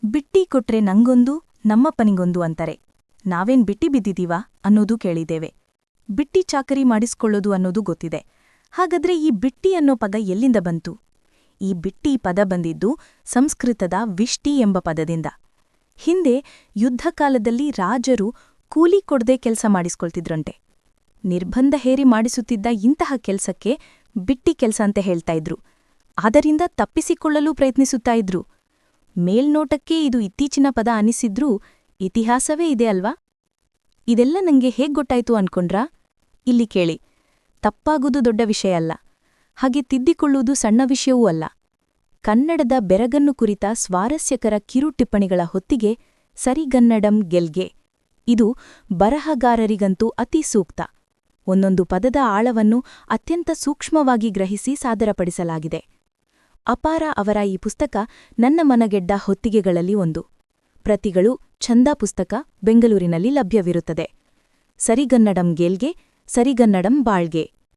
ಬಿಟ್ಟಿ ಕೊಟ್ರೆ ನಂಗೊಂದು ನಮ್ಮಪ್ಪನಿಗೊಂದು ಅಂತಾರೆ. ನಾವೇನ್ ಬಿಟ್ಟಿ ಬಿದ್ದಿದೀವಾ ಅನ್ನೋದು ಕೇಳಿದ್ದೇವೆ. ಬಿಟ್ಟಿ ಚಾಕರಿ ಮಾಡಿಸ್ಕೊಳ್ಳೋದು ಅನ್ನೋದು ಗೊತ್ತಿದೆ. ಹಾಗಾದ್ರೆ ಈ ಬಿಟ್ಟಿ ಅನ್ನೋ ಪದ ಎಲ್ಲಿಂದ ಬಂತು? ಈ ಬಿಟ್ಟಿ ಪದ ಬಂದಿದ್ದು ಸಂಸ್ಕೃತದ ವಿಷ್ಟಿ ಎಂಬ ಪದದಿಂದ. ಹಿಂದೆ ಯುದ್ಧಕಾಲದಲ್ಲಿ ರಾಜರು ಕೂಲಿ ಕೊಡದೆ ಕೆಲಸ ಮಾಡಿಸ್ಕೊಳ್ತಿದ್ರಂತೆ. ನಿರ್ಬಂಧ ಹೇರಿ ಮಾಡಿಸುತ್ತಿದ್ದ ಇಂತಹ ಕೆಲಸಕ್ಕೆ ಬಿಟ್ಟಿ ಕೆಲಸ ಅಂತ ಹೇಳ್ತಾ ಇದ್ರು. ಅದರಿಂದ ತಪ್ಪಿಸಿಕೊಳ್ಳಲು ಪ್ರಯತ್ನಿಸುತ್ತಾ ಇದ್ರು. ಮೇಲ್ನೋಟಕ್ಕೆ ಇದು ಇತ್ತೀಚಿನ ಪದ ಅನಿಸಿದ್ರೂ ಇತಿಹಾಸವೇ ಇದೆ ಅಲ್ವಾ? ಇದೆಲ್ಲ ನಂಗೆ ಹೇಗ್ ಗೊತ್ತಾಯ್ತು ಅನ್ಕೊಂಡ್ರಾ? ಇಲ್ಲಿ ಕೇಳಿ. ತಪ್ಪಾಗುವುದು ದೊಡ್ಡ ವಿಷಯ ಅಲ್ಲ, ಹಾಗೆ ತಿದ್ದಿಕೊಳ್ಳುವುದು ಸಣ್ಣ ವಿಷಯವೂ ಅಲ್ಲ. ಕನ್ನಡದ ಬೆರಗನ್ನು ಕುರಿತ ಸ್ವಾರಸ್ಯಕರ ಕಿರು ಟಿಪ್ಪಣಿಗಳ ಹೊತ್ತಿಗೆ ಸರಿಗನ್ನಡಂ ಗೆಲ್ಗೆ. ಇದು ಬರಹಗಾರರಿಗಂತೂ ಅತಿ ಸೂಕ್ತ. ಒಂದೊಂದು ಪದದ ಆಳವನ್ನು ಅತ್ಯಂತ ಸೂಕ್ಷ್ಮವಾಗಿ ಗ್ರಹಿಸಿ ಸಾದರಪಡಿಸಲಾಗಿದೆ. ಅಪಾರ ಅವರ ಈ ಪುಸ್ತಕ ನನ್ನ ಮನಗೆಡ್ಡ ಹೊತ್ತಿಗೆಗಳಲ್ಲಿ ಒಂದು. ಪ್ರತಿಗಳು ಛಂದಾ ಪುಸ್ತಕ, ಬೆಂಗಳೂರಿನಲ್ಲಿ ಲಭ್ಯವಿರುತ್ತದೆ. ಸರಿಗನ್ನಡಂ ಗೆಲ್ಗೆ, ಸರಿಗನ್ನಡಂ ಬಾಳ್ಗೆ.